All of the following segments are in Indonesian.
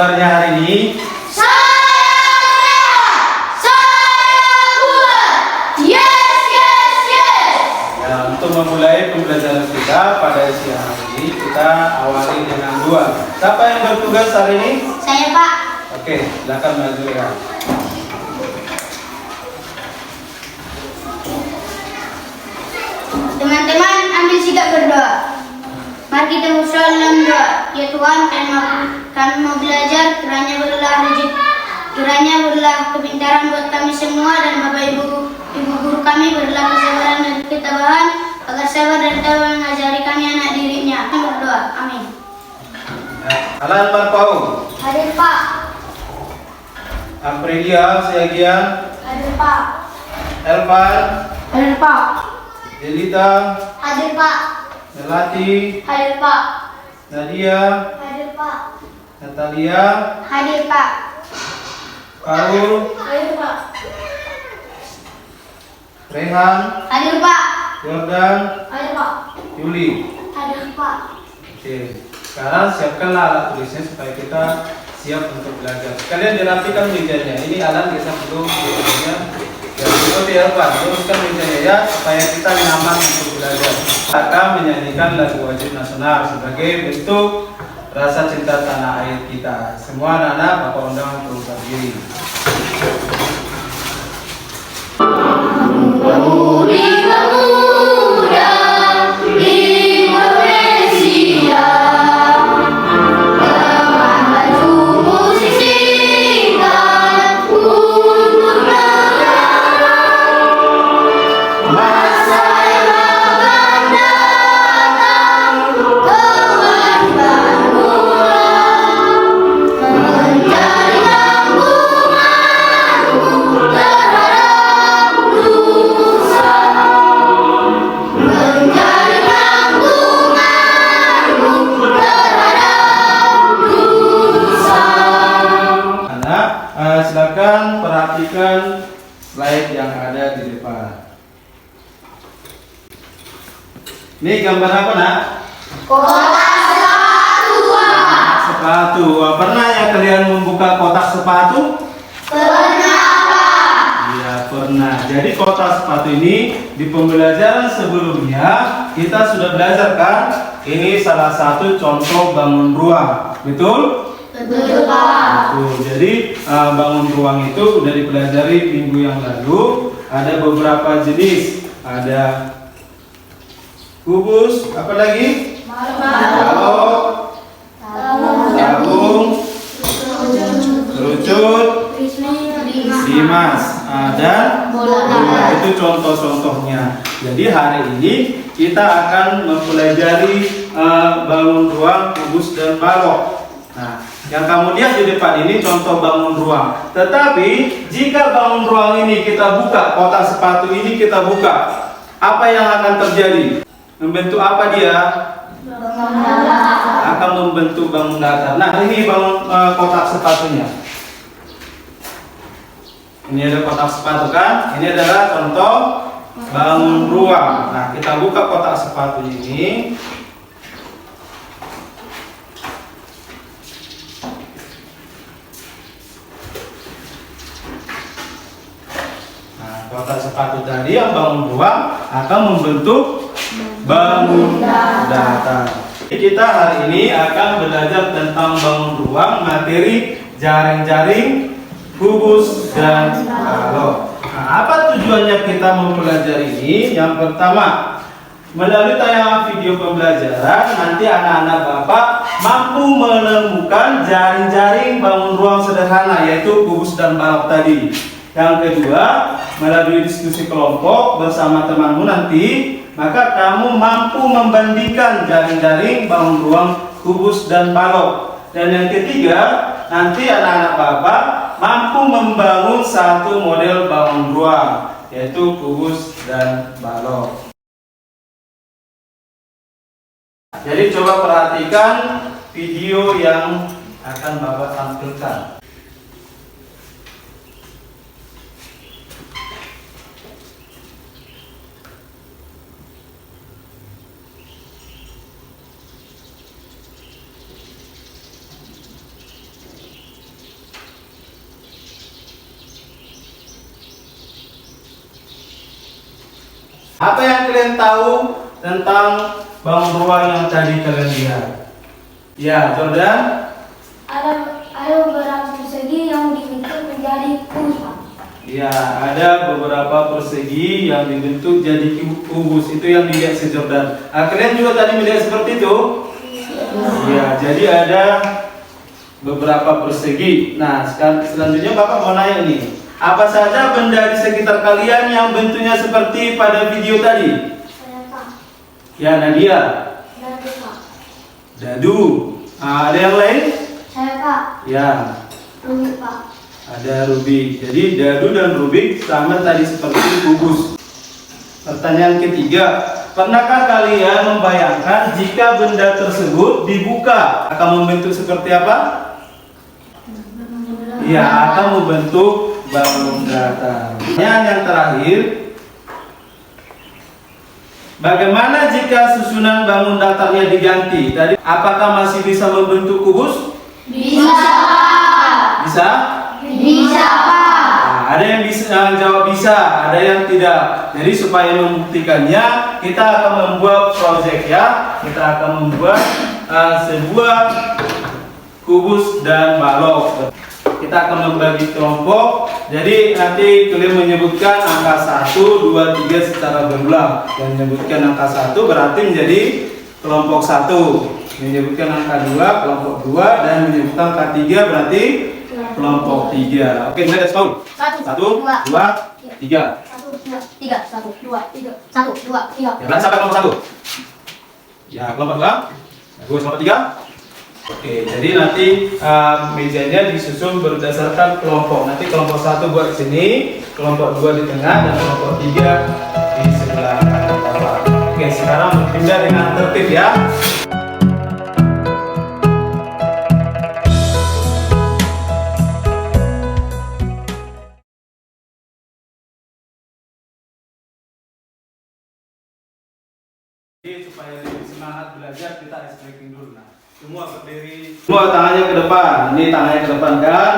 gambarnya hari ini? Untuk memulai pembelajaran kita pada siang hari ini, kita awali dengan dua. Siapa yang bertugas hari ini? Saya, Pak. Oke, silakan maju ya. Teman-teman, ambil sikap berdoa. Mari kita bersoal dalam doa. Ya Tuhan, kami mau belajar, kiranya berlah kepintaran buat kami semua, dan Bapak Ibu guru kami berlah kesabaran dan ketabahan, agar sabar dan tahu mengajari kami anak dirinya. Kami berdoa. Amin. Alan Marpau. Hadir, Pak. Aprilia Siagia. Hadir, Pak. Elvan. Hadir, Pak. Delita. Hadir, Pak. Melati. Hadir, Pak. Nadia. Hadir, Pak. Natalia. Hadir, Pak. Paul. Hadir, Pak. Rehan. Hadir, Pak. Jordan. Hadir, Pak. Yuli. Hadir, Pak. Oke, sekarang siapkanlah alat tulisnya supaya kita siap untuk belajar. Kalian dirapikan mejanya. Ini alat kita perlu mejanya. Ya, seperti apa? Teruskan mejanya ya, supaya kita nyaman untuk belajar. Akan menyanyikan lagu wajib nasional sebagai bentuk rasa cinta tanah air kita. Semua anak-anak Bapak undang untuk berdiri. Silakan perhatikan slide yang ada di depan. Ini gambar apa, Nak? Kotak sepatu. Sepatu. Pernah ya kalian membuka kotak sepatu? Pernah, Pak. Iya, pernah. Jadi kotak sepatu ini di pembelajaran sebelumnya kita sudah belajar kan? Ini salah satu contoh bangun ruang. Betul? Betul, Pak. Jadi bangun ruang itu udah dipelajari minggu yang lalu. Ada beberapa jenis. Ada kubus, apa lagi? Balok, tabung, kerucut, limas, dan bola. Itu contoh-contohnya. Jadi hari ini kita akan mempelajari bangun ruang, kubus, dan balok. Nah, yang kamu lihat di depan ini contoh bangun ruang. Tetapi jika bangun ruang ini kita buka, kotak sepatu ini kita buka, apa yang akan terjadi? Membentuk apa dia? Akan membentuk bangun datar. Nah, ini bangun kotak sepatunya. Ini ada kotak sepatu kan? Ini adalah contoh bangun ruang. Nah, kita buka kotak sepatu ini. Kotak sepatu tadi yang bangun ruang akan membentuk bangun datar. Kita hari ini akan belajar tentang bangun ruang, materi jaring-jaring, kubus, dan balok. Nah, apa tujuannya kita mempelajari ini? Yang pertama, melalui tayangan video pembelajaran, nanti anak-anak Bapak mampu menemukan jaring-jaring bangun ruang sederhana, yaitu kubus dan balok tadi. Yang kedua, melalui diskusi kelompok bersama temanmu nanti, maka kamu mampu membandingkan jaring-jaring bangun ruang, kubus, dan balok. Dan yang ketiga, nanti anak-anak Bapak mampu membangun satu model bangun ruang, yaitu kubus dan balok. Jadi coba perhatikan video yang akan Bapak tampilkan. Apa yang kalian tahu tentang bangun ruang yang tadi kalian lihat? Ya, Jordan. Ada beberapa persegi yang dibentuk menjadi kubus. Ya, ada beberapa persegi yang dibentuk jadi kubus. Itu yang dilihat si Jordan. Kalian juga tadi melihat seperti itu? Ya, jadi ada beberapa persegi. Nah, selanjutnya Bapak mau nanya nih. Apa saja benda di sekitar kalian yang bentuknya seperti pada video tadi? Ya, Nadia. Dadu. Ada yang lain? Saya Pak. Ya. Rubik Pak. Ada Rubik. Jadi dadu dan Rubik sama tadi seperti kubus. Pertanyaan ketiga, pernahkah kalian membayangkan jika benda tersebut dibuka akan membentuk seperti apa? Ya, akan membentuk bangun datar. Pertanyaan yang terakhir, bagaimana jika susunan bangun datarnya diganti? Tadi apakah masih bisa membentuk kubus? Bisa. Bisa? Bisa Pak. Nah, ada yang bisa jawab bisa, ada yang tidak. Jadi supaya membuktikannya, kita akan membuat proyek ya. Kita akan membuat sebuah kubus dan balok. Kita akan membagi kelompok. Jadi nanti kalian menyebutkan angka 1, 2, 3 secara berulang. Yang menyebutkan angka 1 berarti menjadi kelompok 1. Menyebutkan angka 2, kelompok 2, dan menyebutkan angka 3 berarti kelompok 3. Oke, let's go. 1, 2, 3. 1, 2, 3. 1, 2, 3. 1, 2, 3. Ya, berarti sampai kelompok 1. Ya, kelompok 2. Bagus, kelompok 3. Oke, jadi nanti mejanya disusun berdasarkan kelompok. Nanti kelompok 1 buat sini, kelompok 2 di tengah, dan kelompok 3 di sebelah kanan bawah. Oke, sekarang berpindah dengan tertib ya. Supaya lebih semangat belajar, kita ice breaking dulu. Nah, semua berdiri, semua tangannya ke depan. Ini tangannya ke depan kan,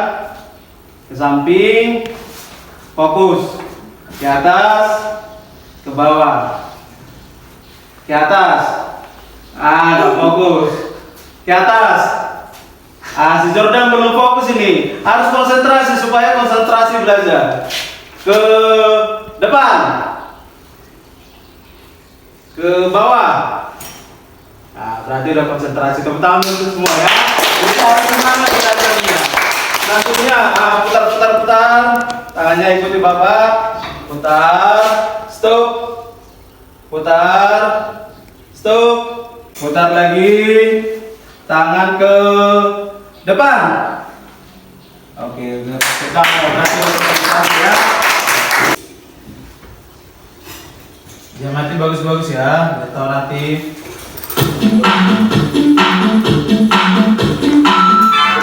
ke samping, fokus, ke atas, ke bawah, ke atas. Nggak fokus, ke atas. Si Jordan belum fokus ini, harus konsentrasi supaya konsentrasi belajar. Ke depan, ke bawah. Nah, berarti udah konsentrasi. Tepuk tangan untuk semua ya. Jadi harus semangat belajarnya. Langsungnya putar. Tangannya ikuti Bapak. Putar, stop. Putar, stop. Putar lagi. Tangan ke depan. Oke, kita berhasil konsentrasi ya. Mati bagus-bagus ya, biar tahu nanti.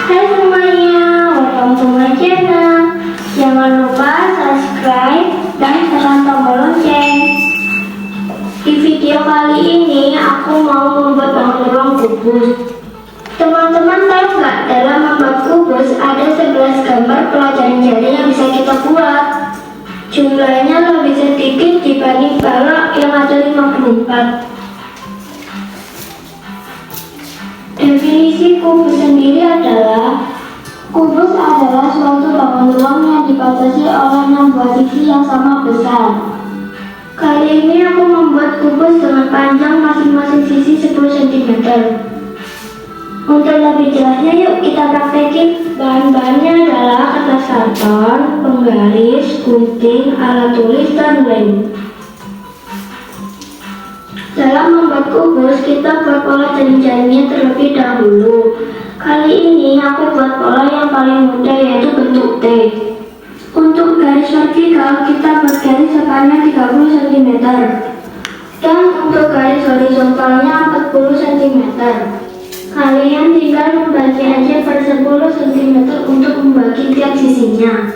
Hai semuanya, welcome to my channel. Jangan lupa subscribe dan tekan tombol lonceng. Di video kali ini aku mau membuat bangun ruang kubus. Teman-teman tahu nggak, dalam membuat kubus ada 11 gambar pelajaran jari yang bisa kita buat. Jumlahnya lebih sedikit dibanding balok yang ada 54. Definisi kubus sendiri adalah kubus adalah suatu bangun ruang yang dibatasi oleh 6 buah sisi yang sama besar. Kali ini aku membuat kubus dengan panjang masing-masing sisi 10 cm. Untuk lebih jelasnya yuk kita praktekin. Bahan-bahannya adalah kertas karton, penggaris, gunting, alat tulis, dan lem. Dalam membuat kubus, kita buat pola jaring-jaringnya terlebih dahulu. Kali ini aku buat pola yang paling mudah, yaitu bentuk T. Untuk garis vertikal, kita buat garis sepanjang 30 cm. Dan untuk garis horizontalnya 40 cm. Kalian tinggal membagi aja per 10 cm untuk membagi tiap sisinya.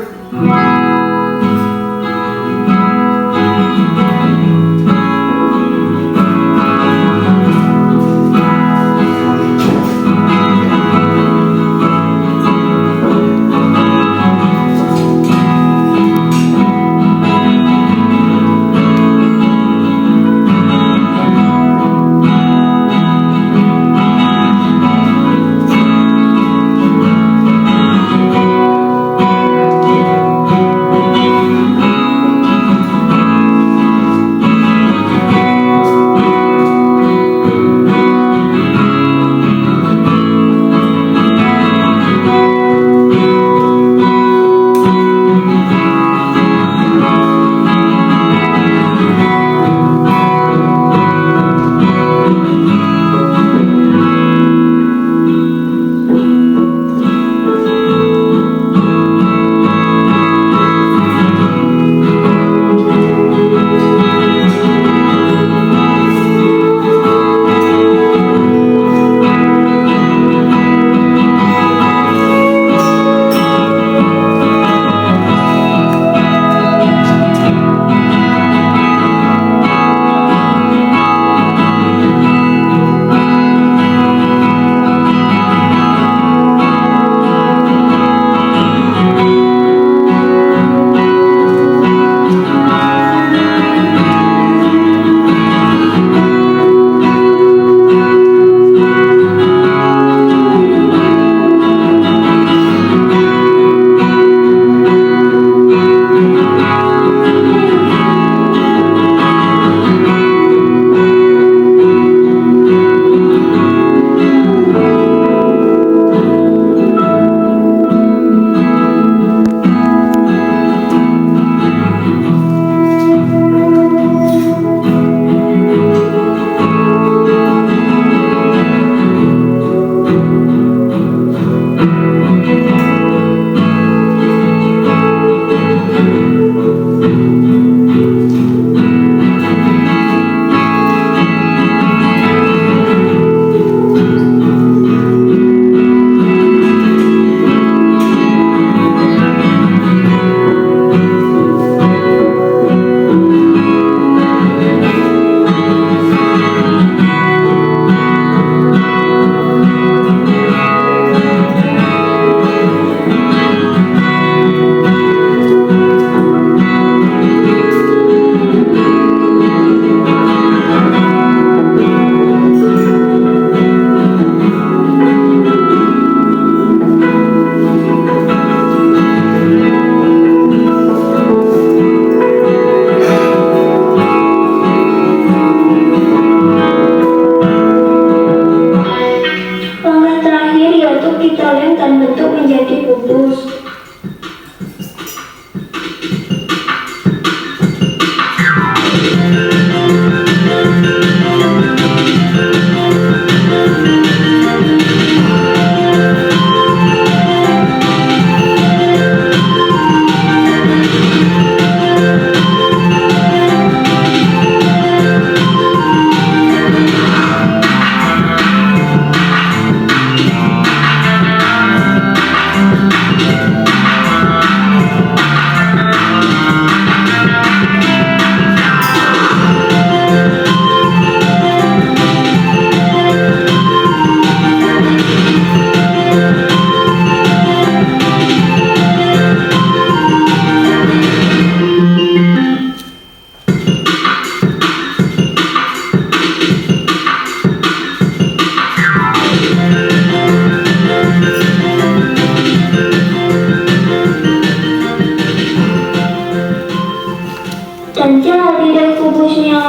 Dan jadi deh kubusnya.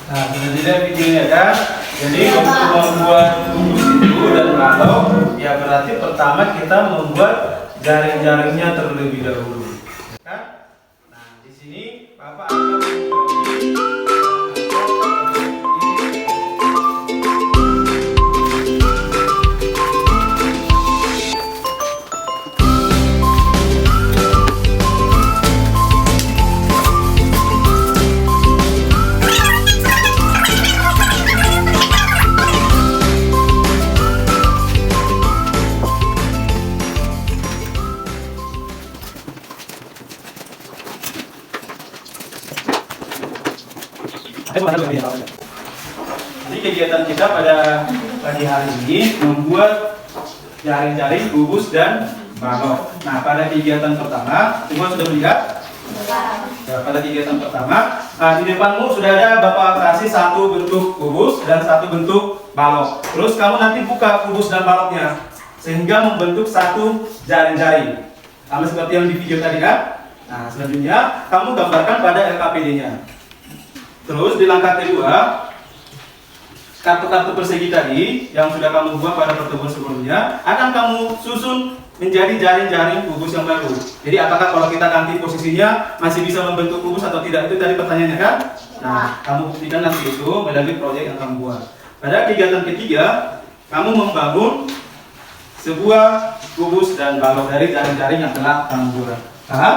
Nah, sudah tidak videonya kan? Jadi untuk membuat kubus itu dan balok, ya berarti pertama kita membuat jaring-jaringnya terlebih dahulu. Kan? Nah, di sini Bapak akan membagi Jadi kegiatan kita pada pagi hari ini membuat jaring-jaring, kubus dan balok. Nah, pada kegiatan pertama, semua sudah melihat? Nah, pada kegiatan pertama, di depanmu sudah ada Bapak kasih satu bentuk kubus dan satu bentuk balok. Terus kamu nanti buka kubus dan baloknya sehingga membentuk satu jaring-jaring. Sama seperti yang di video tadi kan? Nah, selanjutnya kamu gambarkan pada LKPD-nya. Terus di langkah kedua, kartu-kartu persegi tadi yang sudah kamu buat pada pertemuan sebelumnya akan kamu susun menjadi jaring-jaring kubus yang baru. Jadi apakah kalau kita ganti posisinya masih bisa membentuk kubus atau tidak, itu tadi pertanyaannya kan? Nah, kamu buktikan nanti itu melalui proyek yang kamu buat. Pada kegiatan ketiga, kamu membangun sebuah kubus dan balok dari jaring-jaring yang telah kamu buat. Paham?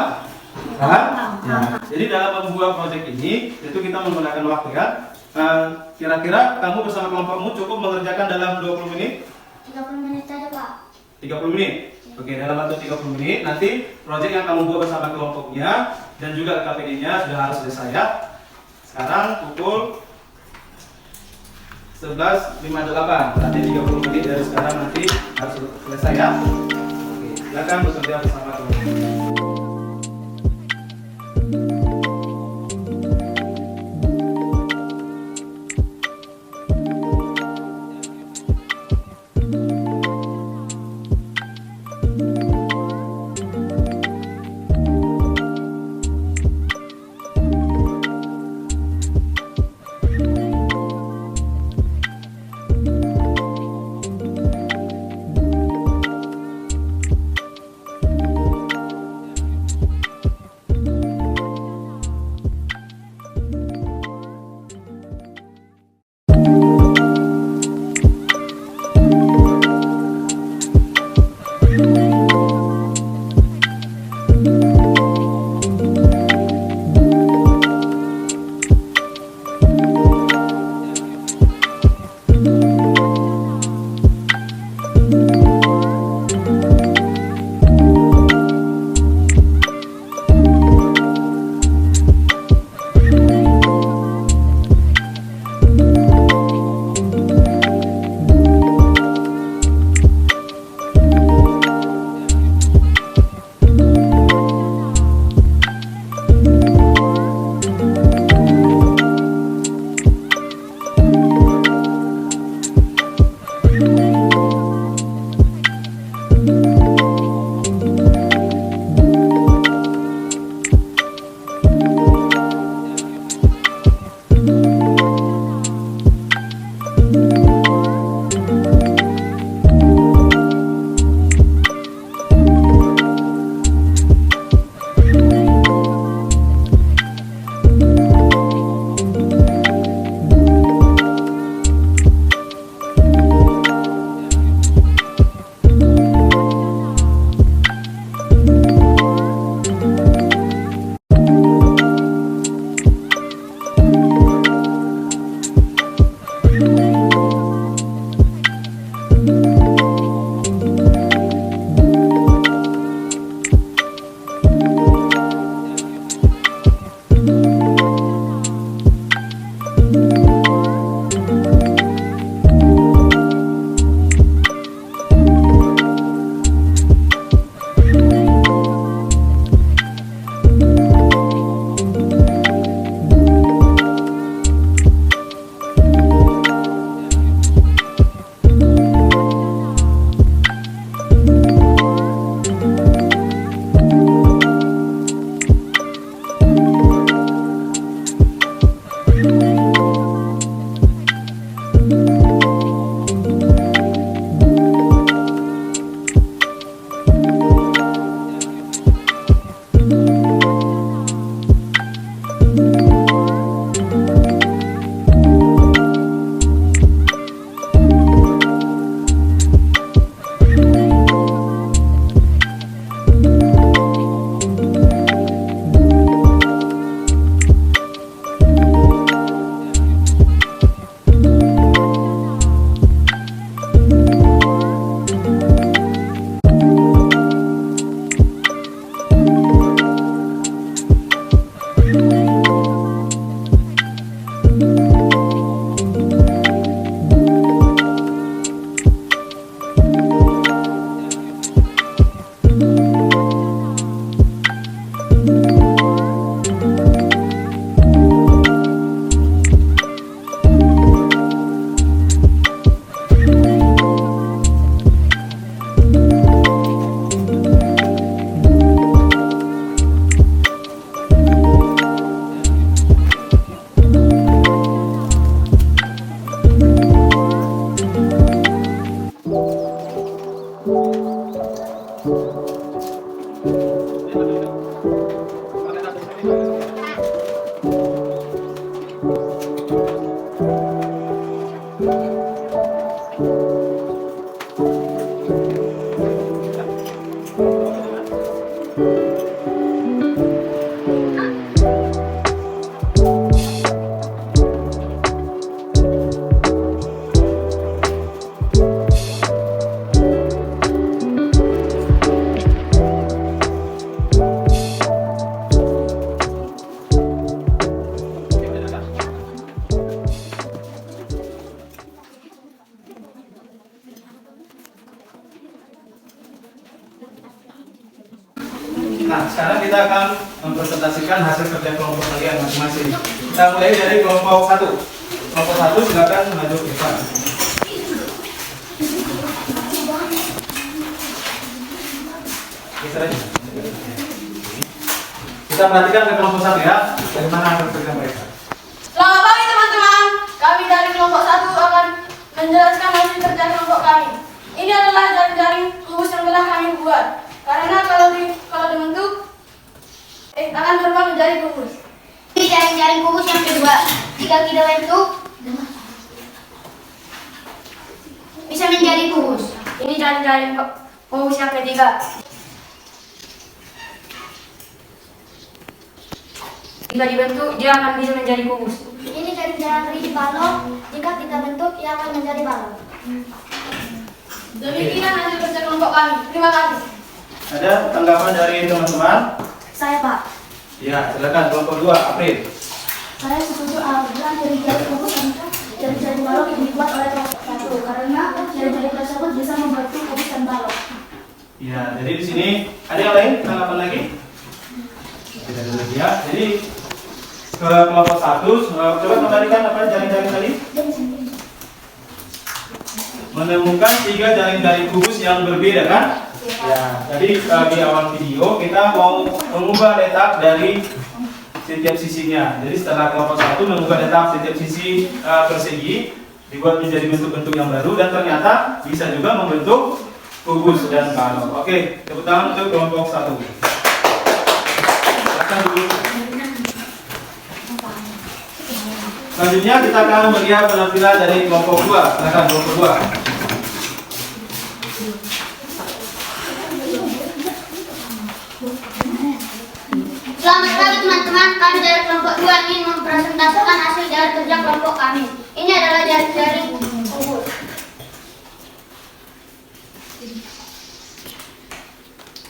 Paham? Ya. Jadi dalam membuat proyek ini itu kita menggunakan waktu ya. Kira-kira kamu bersama kelompokmu cukup mengerjakan dalam 20 menit? 30 menit saja, Pak. 30 menit? Oke, dalam waktu 30 menit nanti proyek yang kamu buat bersama kelompoknya dan juga KPD-nya sudah harus selesai ya. Sekarang pukul 11.58, berarti 30 menit dari sekarang nanti harus selesai ya. Oke, silakan bekerja bersama kelompok. kita akan mempresentasikan hasil kerja kelompok kalian masing-masing. Kita mulai dari kelompok 1. Kelompok 1 silakan maju ke depan. Kita perhatikan ke kelompok 1 ya. Dari mana hasil kerja mereka? Selamat pagi teman-teman. Kami dari kelompok 1 akan menjelaskan hasil kerja kelompok kami. Ini adalah jaring-jaring kubus yang telah kami buat. Karena kalau dibentuk akan berubah menjadi kubus. Ini jaring-jaring kubus yang kedua. Jika kita bentuk bisa menjadi kubus. Ini jaring-jaring kubus yang ketiga. Jika dibentuk, dia akan bisa menjadi kubus. Ini jaring-jaring balok. Jika kita bentuk, ia akan menjadi balok. Demikian hasil kerja kelompok kami. Terima kasih. Ada tanggapan dari teman-teman? Saya Pak. Ya, silakan kelompok 2, April. Saya setuju apabila jaring-jaring kubus adalah jaring-jaring balok yang dibuat oleh kelompok 1 karena jaring-jaring tersebut bisa membantu kubus dan balok. Ya, jadi di sini ada yang lain tanggapan lagi? Tidak ada lagi ya. Jadi ke kelompok 1, coba kembalikan apa jaring-jaring tadi? Menemukan 3 jaring-jaring kubus yang berbeda kan? Ya, jadi di awal video kita mau mengubah letak dari setiap sisinya. Jadi setelah kelompok 1 mengubah letak setiap sisi persegi, dibuat menjadi bentuk-bentuk yang baru dan ternyata bisa juga membentuk kubus dan balok. Oke, tepuk tangan untuk kelompok 1. Silakan dulu. Selanjutnya kita akan melihat penampilan dari kelompok 2. Silakan kelompok 2. Selamat pagi teman-teman, kami dari kelompok 2 ingin mempresentasikan hasil dari kerja kelompok kami. Ini adalah jaring-jaring kubus.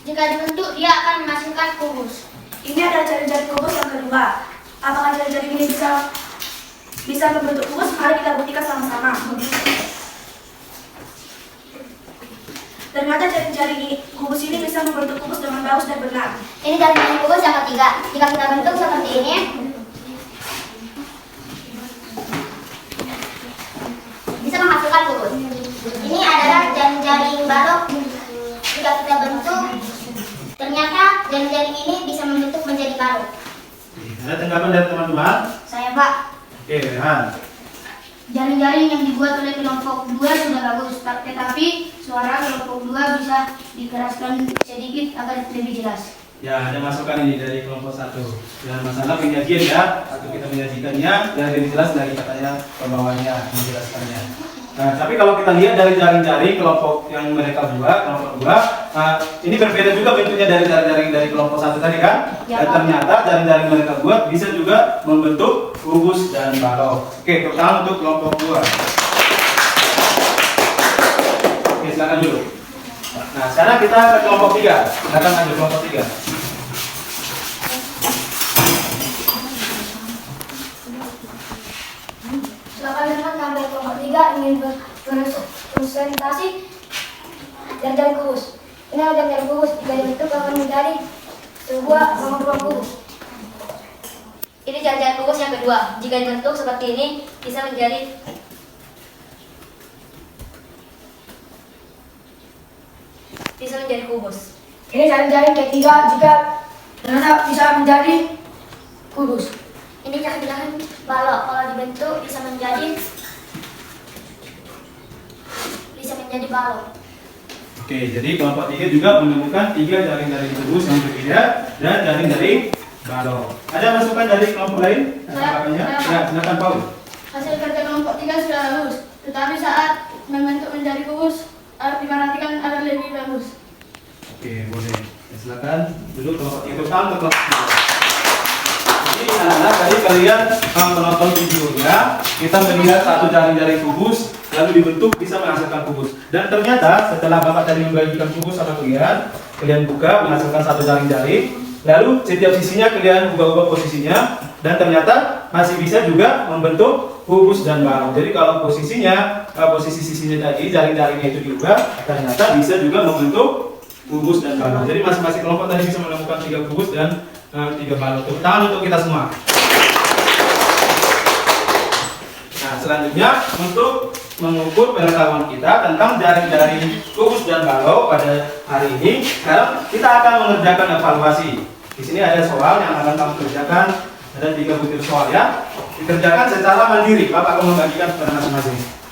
Jika dibentuk, dia akan menghasilkan kubus. Ini adalah jaring-jaring kubus yang kedua. Apakah jaring-jaring ini bisa membentuk kubus? Mari kita buktikan sama-sama. Ternyata jaring-jaring kubus ini bisa membentuk kubus dengan bagus dan benar. Ini jaring-jaring kubus yang ketiga. Jika kita bentuk seperti ini, bisa menghasilkan kubus. Ini adalah jaring-jaring balok. Jika kita bentuk, ternyata jaring-jaring ini bisa membentuk menjadi balok. Ada tanggapan dari teman-teman? Saya Pak. Oke, Rehan. Jaring-jaring yang dibuat oleh kelompok 2 sudah bagus, tetapi suara kelompok 2 bisa dikeraskan sedikit agar lebih jelas. Ya, ada masukan ini dari kelompok 1. Dan masalah penyajian ya, atau kita menyajikannya dan lebih jelas dari katanya pembawanya menjelaskannya. Nah, tapi kalau kita lihat dari jaring-jaring kelompok yang mereka buat, kelompok 2, ini berbeda juga bentuknya dari jaring-jaring dari kelompok 1 tadi kan? Ya, Dan ternyata jaring-jaring mereka buat bisa juga membentuk kubus dan balok. Oke, pertama untuk kelompok 2. Oke, silakan dulu. Nah, sekarang kita ke kelompok 3. Silakan lanjut kelompok 3. Silakan teman sampai kelompok 3 ingin berpresentasi jaring-jaring kubus. Ini adalah jaring-jaring kubus, jika dibentuk akan menjadi sebuah ruang kubus. Ini jaring-jaring kubus yang kedua. Jika dibentuk seperti ini bisa menjadi kubus. Ini jaring-jaring ketiga jika ternyata bisa menjadi kubus. Ini jaring-jaring balok. Kalau dibentuk bisa menjadi balok. Oke, jadi kelompok 3 juga menemukan 3 jaring-jaring kubus yang berbeda dan jaring-jaring balok. Ada masukan dari kelompok lain? Tanggapannya? Ya, silakan Paul. Hasil kerja kelompok 3 sudah bagus, tetapi saat membentuk menjadi kubus harus diperhatikan agar lebih bagus. Oke, boleh. Ya, silakan duduk kelompok 3. Pertama ke kelompok 3. Jadi anak-anak tadi kalian menonton videonya, kita melihat satu jaring-jaring kubus lalu dibentuk bisa menghasilkan kubus. Dan ternyata setelah Bapak tadi membagikan kubus sama kalian buka menghasilkan satu jaring-jaring, lalu setiap sisinya kalian ubah-ubah posisinya dan ternyata masih bisa juga membentuk kubus dan balok. Jadi kalau posisi sisinya tadi jaring-jaringnya itu diubah, ternyata bisa juga membentuk kubus dan balok. Jadi masing-masing kelompok tadi bisa menemukan 3 kubus dan 3 balok. Tepuk tangan untuk kita semua. Nah, selanjutnya untuk mengukur pengetahuan kita tentang jaring-jaring kubus dan balok pada hari ini, sekarang kita akan mengerjakan evaluasi. Di sini ada soal yang akan kamu kerjakan, ada 3 butir soal ya. Dikerjakan secara mandiri, Bapak akan membagikan kepada masing-masing.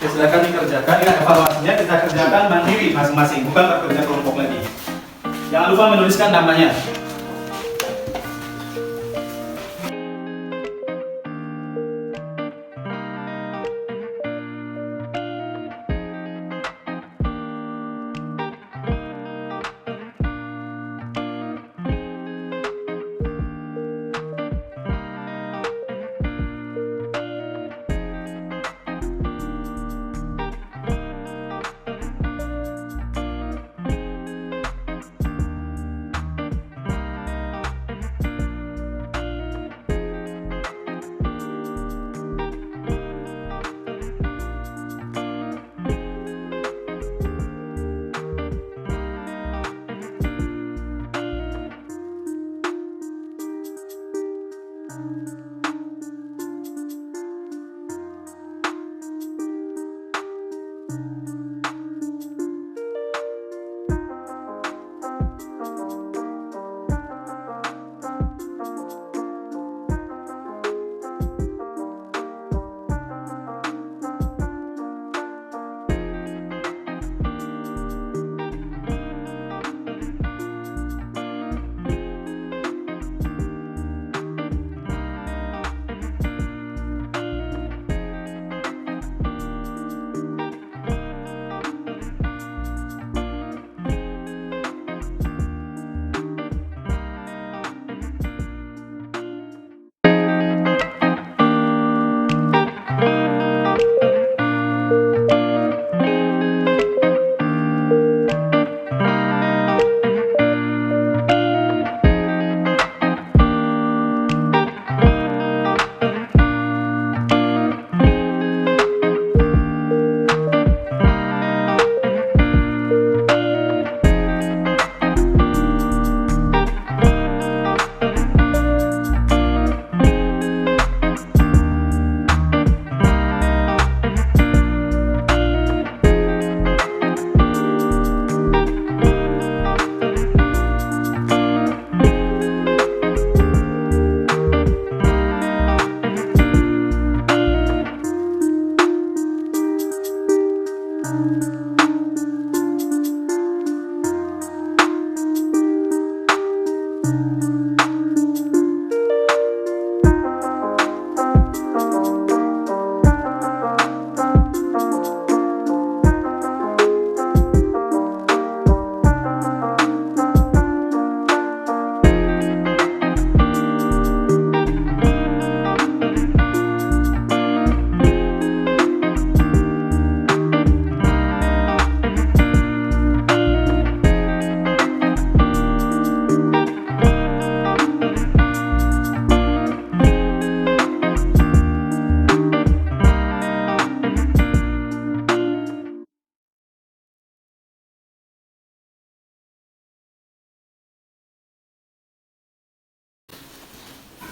Ya, silakan dikerjakan. Ingat evaluasinya kita kerjakan mandiri masing-masing, bukan bekerja kelompok lagi. Jangan lupa menuliskan namanya.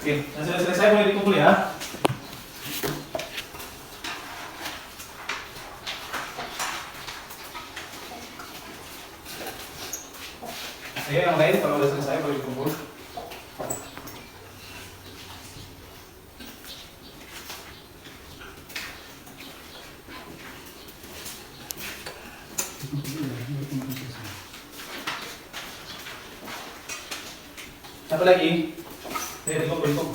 Oke, yang sudah selesai boleh dikumpul ya. Oke, yang lain kalau sudah selesai boleh dikumpul. Satu lagi. Dikumpul.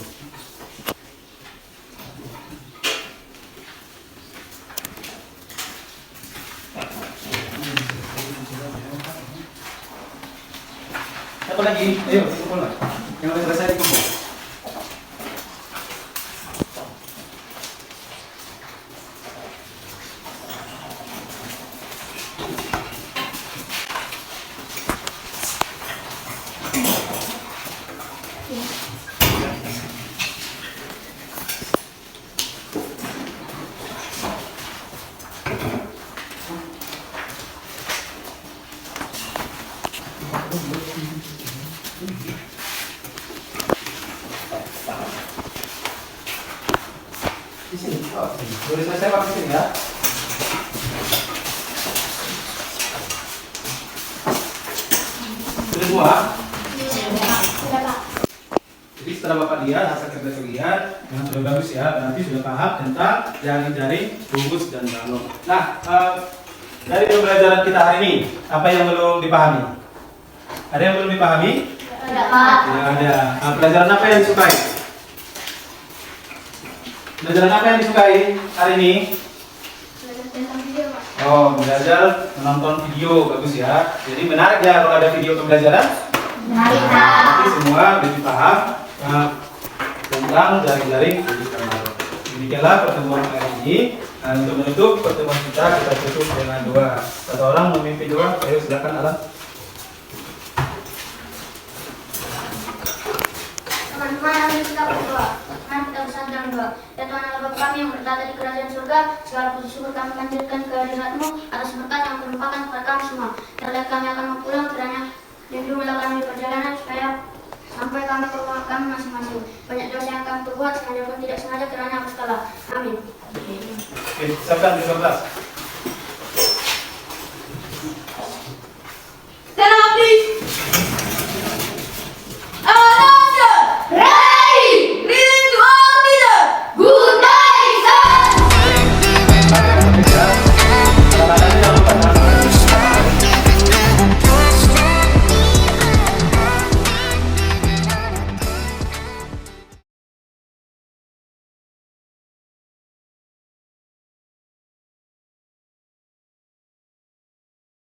Satu lagi, ayo dikumpul lah. Yang udah selesai dikumpul. Di sini. Oh, di sini. Boleh selesai Pak di sini ya. Sudah semua? Sudah Pak. Jadi setelah Bapak lihat hasil kerja kalian yang sudah bagus ya, berarti sudah paham tentang jaring-jaring, bungkus dan balon. Nah, dari pembelajaran kita hari ini, apa yang belum dipahami? Ada yang belum dipahami? Tidak Pak. Tidak ada. Nah, pelajaran apa yang disukai? Pelajaran apa yang disukai hari ini? Belajar tentang video Pak. Oh, belajar menonton video, bagus ya. Jadi menarik ya kalau ada video pembelajaran. Menarik Pak. Nanti semua lebih paham tentang jaring-jaring bungkus dan balon. Demikianlah pertemuan kali ini. Nah, untuk menutup pertemuan kita tutup dengan doa. Satu orang memimpin doa. Ayo silakan Alan. Teman-teman, mari kita berdoa. Mari kita bersatu dalam doa. Ya Tuhan Allah Bapa kami yang berada di kerajaan surga, segala puji syukur kami panjatkan kehadirat-Mu atas berkat yang terlimpahkan kepada kami semua. Terlihat kami akan mau pulang, kiranya lindungilah kami di perjalanan supaya sampai kami ke rumah kami masing-masing. Banyak dosa yang kami perbuat, sengaja pun tidak sengaja, kiranya hapus kalah. Amin. Oke, siapkan 15.